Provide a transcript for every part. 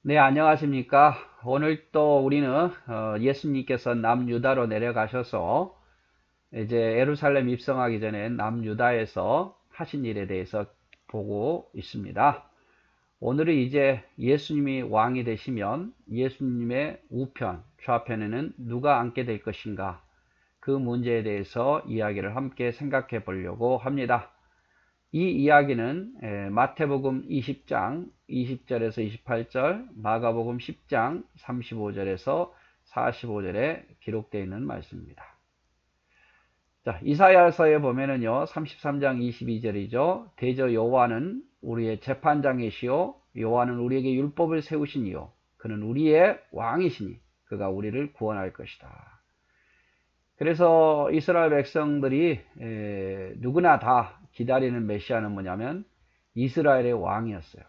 네, 안녕하십니까. 오늘 또 우리는 예수님께서 남유다로 내려가셔서 이제 예루살렘 입성하기 전에 남유다에서 하신 일에 대해서 보고 있습니다. 오늘은 이제 예수님이 왕이 되시면 예수님의 우편, 좌편에는 누가 앉게 될 것인가, 그 문제에 대해서 이야기를 함께 생각해 보려고 합니다. 이 이야기는 마태복음 20장 20절에서 28절, 마가복음 10장 35절에서 45절에 기록되어 있는 말씀입니다. 자, 이사야서에 보면은요, 33장 22절이죠. 대저 여호와는 우리의 재판장이시요, 여호와는 우리에게 율법을 세우시니요, 그는 우리의 왕이시니 그가 우리를 구원할 것이다. 그래서 이스라엘 백성들이 누구나 다 기다리는 메시아는 뭐냐면 이스라엘의 왕이었어요.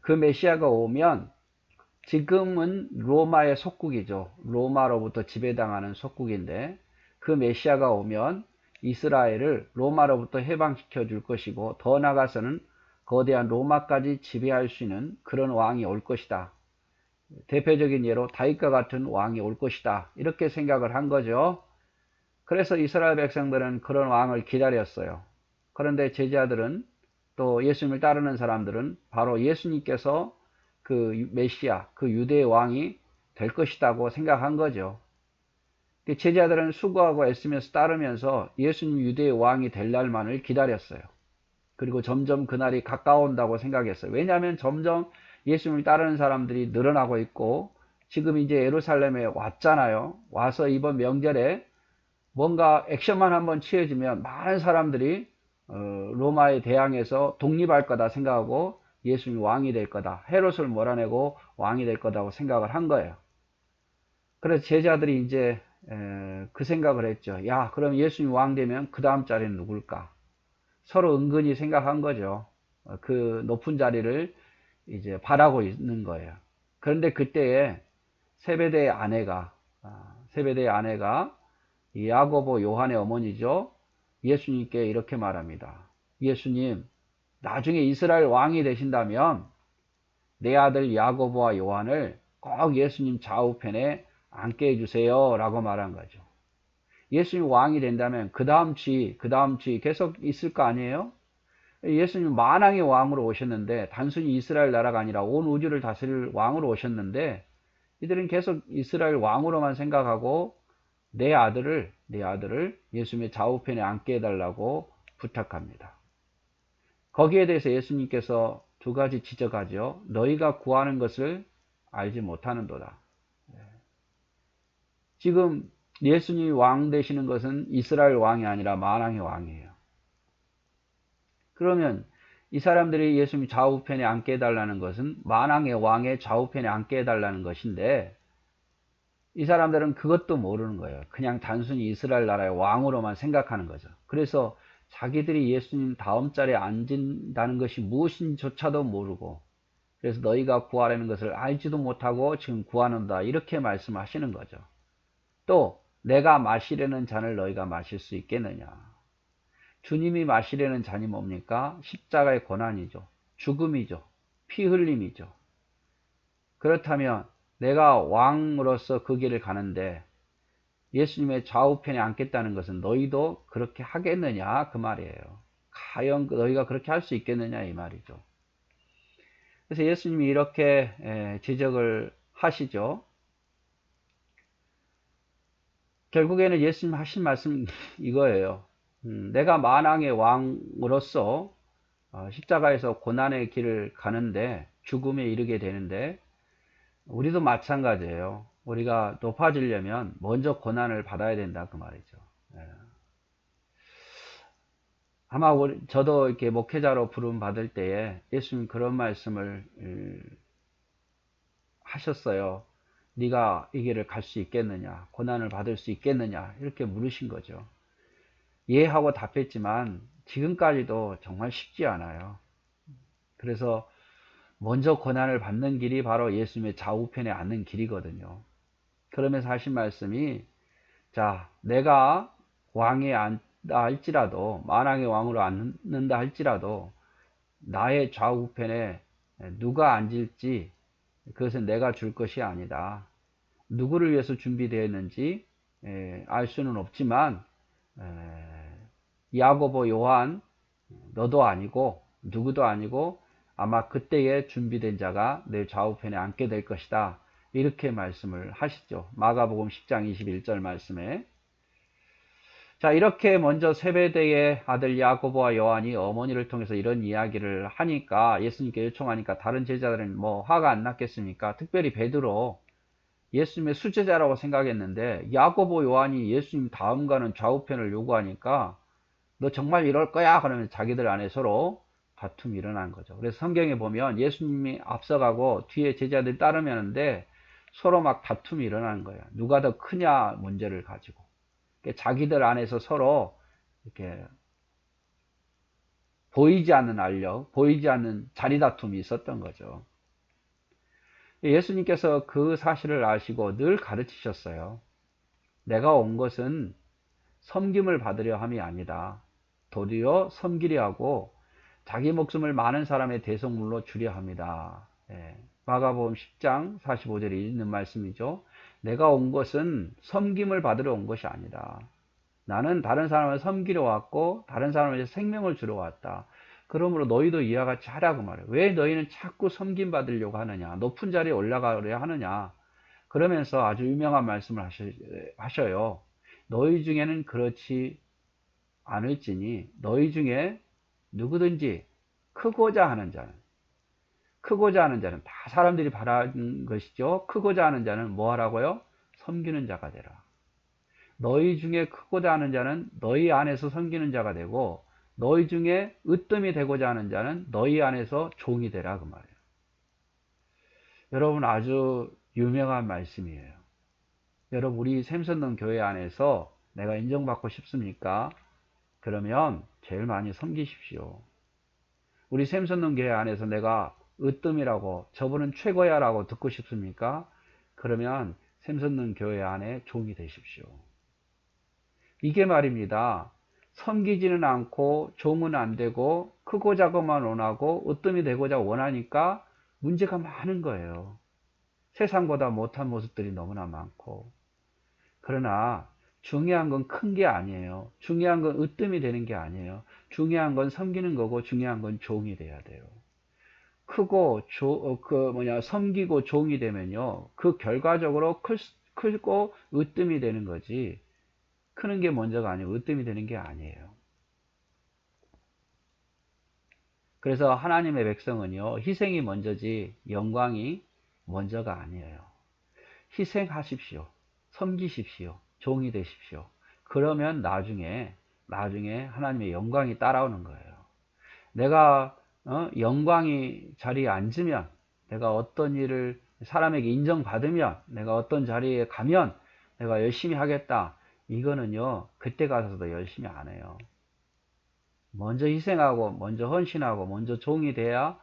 그 메시아가 오면 지금은 로마의 속국이죠. 로마로부터 지배당하는 속국인데 그 메시아가 오면 이스라엘을 로마로부터 해방시켜 줄 것이고 더 나아가서는 거대한 로마까지 지배할 수 있는 그런 왕이 올 것이다. 대표적인 예로 다윗과 같은 왕이 올 것이다. 이렇게 생각을 한 거죠. 그래서 이스라엘 백성들은 그런 왕을 기다렸어요. 그런데 제자들은 또 예수님을 따르는 사람들은 바로 예수님께서 그 메시아, 그 유대의 왕이 될 것이라고 생각한 거죠. 제자들은 수고하고 애쓰면서 따르면서 예수님 유대의 왕이 될 날만을 기다렸어요. 그리고 점점 그날이 가까운다고 생각했어요. 왜냐하면 점점 예수님을 따르는 사람들이 늘어나고 있고 지금 이제 예루살렘에 왔잖아요. 와서 이번 명절에 뭔가 액션만 한번 취해지면 많은 사람들이 로마에 대항해서 독립할 거다 생각하고 예수님이 왕이 될 거다. 헤롯을 몰아내고 왕이 될 거다고 생각을 한 거예요. 그래서 제자들이 이제 그 생각을 했죠. 야, 그럼 예수님이 왕 되면 그 다음 자리는 누굴까? 서로 은근히 생각한 거죠. 그 높은 자리를 이제 바라고 있는 거예요. 그런데 그때에 세베대의 아내가 세베대의 아내가 야고보 요한의 어머니죠. 예수님께 이렇게 말합니다. 예수님, 나중에 이스라엘 왕이 되신다면 내 아들 야고보와 요한을 꼭 예수님 좌우편에 앉게 해주세요. 라고 말한 거죠. 예수님 왕이 된다면 그 다음 지 계속 있을 거 아니에요? 예수님 만왕의 왕으로 오셨는데 단순히 이스라엘 나라가 아니라 온 우주를 다스릴 왕으로 오셨는데 이들은 계속 이스라엘 왕으로만 생각하고 내 아들을 예수님의 좌우편에 앉게 해달라고 부탁합니다. 거기에 대해서 예수님께서 두 가지 지적하죠. 너희가 구하는 것을 알지 못하는도다. 지금 예수님이 왕 되시는 것은 이스라엘 왕이 아니라 만왕의 왕이에요. 그러면 이 사람들이 예수님 좌우편에 앉게 해달라는 것은 만왕의 왕의 좌우편에 앉게 해달라는 것인데 이 사람들은 그것도 모르는 거예요. 그냥 단순히 이스라엘 나라의 왕으로만 생각하는 거죠. 그래서 자기들이 예수님 다음 자리에 앉는다는 것이 무엇인지조차도 모르고 그래서 너희가 구하라는 것을 알지도 못하고 지금 구하는다 이렇게 말씀하시는 거죠. 또 내가 마시려는 잔을 너희가 마실 수 있겠느냐. 주님이 마시려는 잔이 뭡니까? 십자가의 고난이죠. 죽음이죠. 피 흘림이죠. 그렇다면 내가 왕으로서 그 길을 가는데 예수님의 좌우편에 앉겠다는 것은 너희도 그렇게 하겠느냐 그 말이에요. 과연 너희가 그렇게 할 수 있겠느냐 이 말이죠. 그래서 예수님이 이렇게 지적을 하시죠. 결국에는 예수님 하신 말씀 이거예요. 내가 만왕의 왕으로서 십자가에서 고난의 길을 가는데 죽음에 이르게 되는데 우리도 마찬가지예요. 우리가 높아지려면 먼저 고난을 받아야 된다 그 말이죠. 예. 아마 저도 이렇게 목회자로 부름 받을 때에 예수님 그런 말씀을 하셨어요. 네가 이 길을 갈 수 있겠느냐? 고난을 받을 수 있겠느냐? 이렇게 물으신 거죠. 예 하고 답했지만 지금까지도 정말 쉽지 않아요. 그래서 먼저 고난을 받는 길이 바로 예수님의 좌우편에 앉는 길이거든요. 그러면서 하신 말씀이 자, 내가 왕에 앉다 할지라도 만왕의 왕으로 앉는다 할지라도 나의 좌우편에 누가 앉을지 그것은 내가 줄 것이 아니다. 누구를 위해서 준비되었는지 알 수는 없지만 야고보, 요한, 너도 아니고 누구도 아니고 아마 그때에 준비된 자가 내 좌우편에 앉게 될 것이다. 이렇게 말씀을 하시죠. 마가복음 10장 21절 말씀에. 자, 이렇게 먼저 세베대의 아들 야고보와 요한이 어머니를 통해서 이런 이야기를 하니까, 예수님께 요청하니까 다른 제자들은 뭐 화가 안 났겠습니까? 특별히 베드로, 예수님의 수제자라고 생각했는데 야고보, 요한이 예수님 다음 가는 좌우편을 요구하니까 너 정말 이럴 거야? 그러면 자기들 안에 서로 다툼이 일어난 거죠. 그래서 성경에 보면 예수님이 앞서가고 뒤에 제자들이 따르면는데 서로 막 다툼이 일어나는 거예요. 누가 더 크냐 문제를 가지고. 자기들 안에서 서로 이렇게 보이지 않는 알력, 보이지 않는 자리 다툼이 있었던 거죠. 예수님께서 그 사실을 아시고 늘 가르치셨어요. 내가 온 것은 섬김을 받으려 함이 아니다. 도리어 섬기려 하고 자기 목숨을 많은 사람의 대속물로 주려 합니다. 마가복음 10장 45절에 있는 말씀이죠. 내가 온 것은 섬김을 받으러 온 것이 아니다. 나는 다른 사람을 섬기러 왔고 다른 사람에게 생명을 주러 왔다. 그러므로 너희도 이와 같이 하라고 말해요. 왜 너희는 자꾸 섬김 받으려고 하느냐? 높은 자리에 올라가려 하느냐? 그러면서 아주 유명한 말씀을 하셔요. 너희 중에는 그렇지 않을지니 너희 중에 누구든지 크고자 하는 자는 다 사람들이 바라는 것이죠. 크고자 하는 자는 뭐 하라고요? 섬기는 자가 되라. 너희 중에 크고자 하는 자는 너희 안에서 섬기는 자가 되고 너희 중에 으뜸이 되고자 하는 자는 너희 안에서 종이 되라 그 말이에요. 여러분 아주 유명한 말씀이에요. 여러분 우리 샘선동 교회 안에서 내가 인정받고 싶습니까? 그러면 제일 많이 섬기십시오. 우리 샘선동 교회 안에서 내가 으뜸이라고 저분은 최고야 라고 듣고 싶습니까? 그러면 샘선동 교회 안에 종이 되십시오. 이게 말입니다. 섬기지는 않고 종은 안 되고 크고자고만 원하고 으뜸이 되고자 원하니까 문제가 많은 거예요. 세상보다 못한 모습들이 너무나 많고. 그러나 중요한 건 큰 게 아니에요. 중요한 건 으뜸이 되는 게 아니에요. 중요한 건 섬기는 거고 중요한 건 종이 돼야 돼요. 크고 섬기고 종이 되면요. 그 결과적으로 크고 으뜸이 되는 거지. 크는 게 먼저가 아니고 으뜸이 되는 게 아니에요. 그래서 하나님의 백성은요. 희생이 먼저지 영광이 먼저가 아니에요. 희생하십시오. 섬기십시오. 종이 되십시오. 그러면 나중에 하나님의 영광이 따라오는 거예요. 내가 영광이 자리에 앉으면, 내가 어떤 일을 사람에게 인정받으면, 내가 어떤 자리에 가면 내가 열심히 하겠다. 이거는요. 그때 가서도 열심히 안 해요. 먼저 희생하고 먼저 헌신하고 먼저 종이 돼야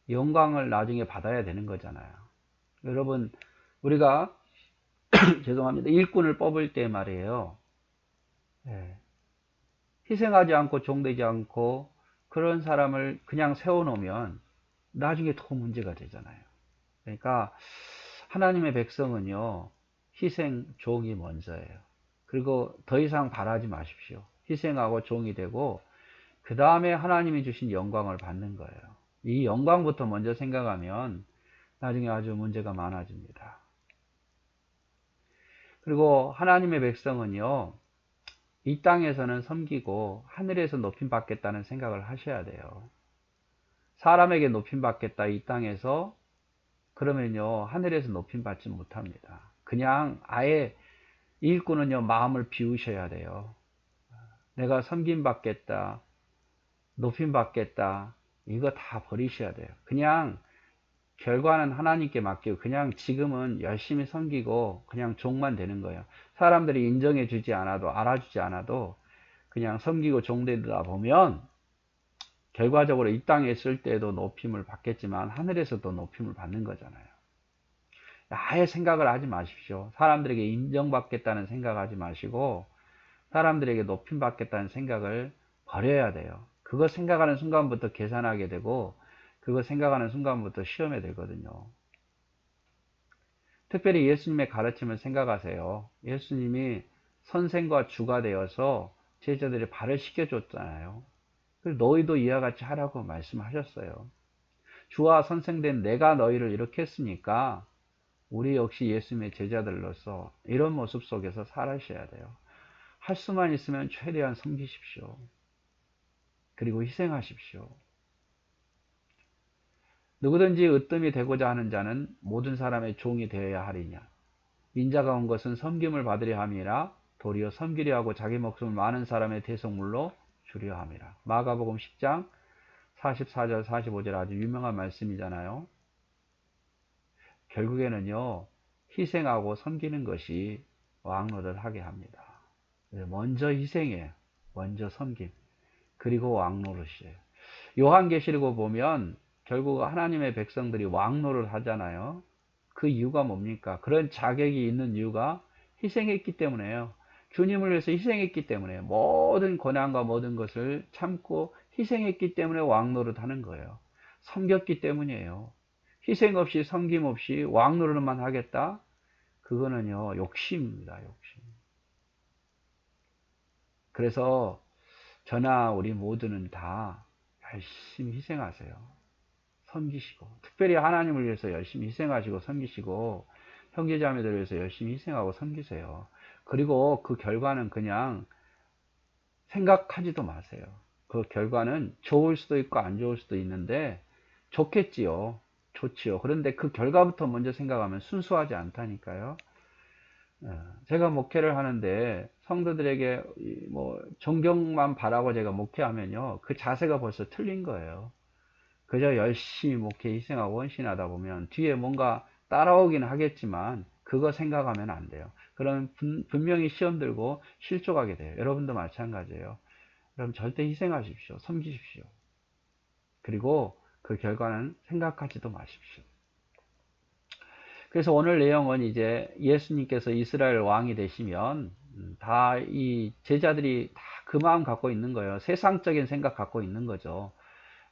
영광을 나중에 받아야 되는 거잖아요. 여러분 우리가 죄송합니다. 일꾼을 뽑을 때 말이에요. 희생하지 않고 종되지 않고 그런 사람을 그냥 세워놓으면 나중에 더 문제가 되잖아요. 그러니까 하나님의 백성은요. 희생, 종이 먼저예요. 그리고 더 이상 바라지 마십시오. 희생하고 종이 되고 그 다음에 하나님이 주신 영광을 받는 거예요. 이 영광부터 먼저 생각하면 나중에 아주 문제가 많아집니다. 그리고 하나님의 백성은요. 이 땅에서는 섬기고 하늘에서 높임 받겠다는 생각을 하셔야 돼요. 사람에게 높임 받겠다 이 땅에서 그러면요. 하늘에서 높임 받지 못합니다. 그냥 아예 일꾼은요. 마음을 비우셔야 돼요. 내가 섬김 받겠다. 높임 받겠다. 이거 다 버리셔야 돼요. 그냥 결과는 하나님께 맡기고 그냥 지금은 열심히 섬기고 그냥 종만 되는 거예요. 사람들이 인정해 주지 않아도 알아주지 않아도 그냥 섬기고 종되다 보면 결과적으로 이 땅에 있을 때도 높임을 받겠지만 하늘에서도 높임을 받는 거잖아요. 아예 생각을 하지 마십시오. 사람들에게 인정받겠다는 생각하지 마시고 사람들에게 높임 받겠다는 생각을 버려야 돼요. 그거 생각하는 순간부터 계산하게 되고 그거 생각하는 순간부터 시험에 들거든요. 특별히 예수님의 가르침을 생각하세요. 예수님이 선생과 주가 되어서 제자들이 발을 씻겨줬잖아요. 그래서 너희도 이와 같이 하라고 말씀하셨어요. 주와 선생된 내가 너희를 이렇게 했으니까 우리 역시 예수님의 제자들로서 이런 모습 속에서 살아셔야 돼요. 할 수만 있으면 최대한 섬기십시오. 그리고 희생하십시오. 누구든지 으뜸이 되고자 하는 자는 모든 사람의 종이 되어야 하리냐. 인자가 온 것은 섬김을 받으려 함이라 도리어 섬기려 하고 자기 목숨을 많은 사람의 대속물로 주려 함이라. 마가복음 10장 44절 45절 아주 유명한 말씀이잖아요. 결국에는요, 희생하고 섬기는 것이 왕노를 하게 합니다. 먼저 희생해, 먼저 섬김, 그리고 왕노릇이에요. 요한계시록을 보면 결국 하나님의 백성들이 왕노를 하잖아요. 그 이유가 뭡니까? 그런 자격이 있는 이유가 희생했기 때문에요. 주님을 위해서 희생했기 때문에 모든 고난과 모든 것을 참고 희생했기 때문에 왕노릇 하는 거예요. 섬겼기 때문이에요. 희생 없이 섬김 없이 왕노릇만 하겠다? 그거는요, 욕심입니다. 욕심. 그래서 저나 우리 모두는 다 열심히 희생하세요. 섬기시고, 특별히 하나님을 위해서 열심히 희생하시고 섬기시고, 형제자매들을 위해서 열심히 희생하고 섬기세요. 그리고 그 결과는 그냥 생각하지도 마세요. 그 결과는 좋을 수도 있고 안 좋을 수도 있는데 좋겠지요. 좋지요. 그런데 그 결과부터 먼저 생각하면 순수하지 않다니까요. 제가 목회를 하는데 성도들에게 뭐 존경만 바라고 제가 목회하면요, 그 자세가 벌써 틀린 거예요. 그저 열심히 목회 희생하고 헌신하다 보면 뒤에 뭔가 따라오긴 하겠지만 그거 생각하면 안 돼요. 그럼 분명히 시험 들고 실족하게 돼요. 여러분도 마찬가지예요. 그럼 절대 희생하십시오. 섬기십시오. 그리고 그 결과는 생각하지도 마십시오. 그래서 오늘 내용은 이제 예수님께서 이스라엘 왕이 되시면 다 이 제자들이 다 그 마음 갖고 있는 거예요. 세상적인 생각 갖고 있는 거죠.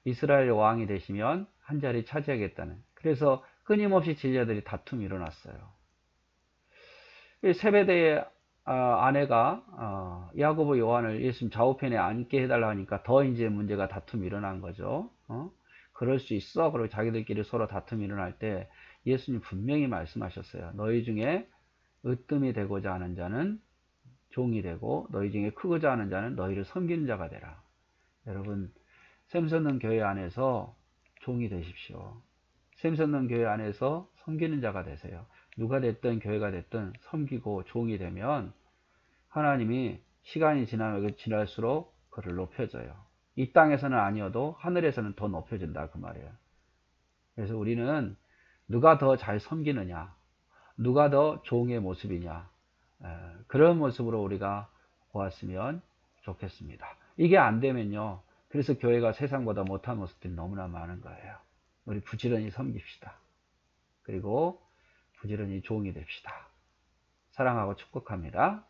이스라엘 왕이 되시면 한 자리 차지하겠다는. 그래서 끊임없이 제자들이 다툼이 일어났어요. 세베대의 아내가 야고보 요한을 예수님 좌우편에 앉게 해달라 하니까 더 이제 문제가 다툼이 일어난 거죠. 그럴 수 있어. 그리고 자기들끼리 서로 다툼이 일어날 때 예수님 분명히 말씀하셨어요. 너희 중에 으뜸이 되고자 하는 자는 종이 되고 너희 중에 크고자 하는 자는 너희를 섬기는 자가 되라. 여러분, 샘솟는 교회 안에서 종이 되십시오. 샘솟는 교회 안에서 섬기는 자가 되세요. 누가 됐든 교회가 됐든 섬기고 종이 되면 하나님이 시간이 지날수록 그를 높여줘요. 이 땅에서는 아니어도 하늘에서는 더 높여준다 그 말이에요. 그래서 우리는 누가 더 잘 섬기느냐, 누가 더 종의 모습이냐, 그런 모습으로 우리가 보았으면 좋겠습니다. 이게 안 되면요, 그래서 교회가 세상보다 못한 모습들이 너무나 많은 거예요. 우리 부지런히 섬깁시다. 그리고 부지런히 종이 됩시다. 사랑하고 축복합니다.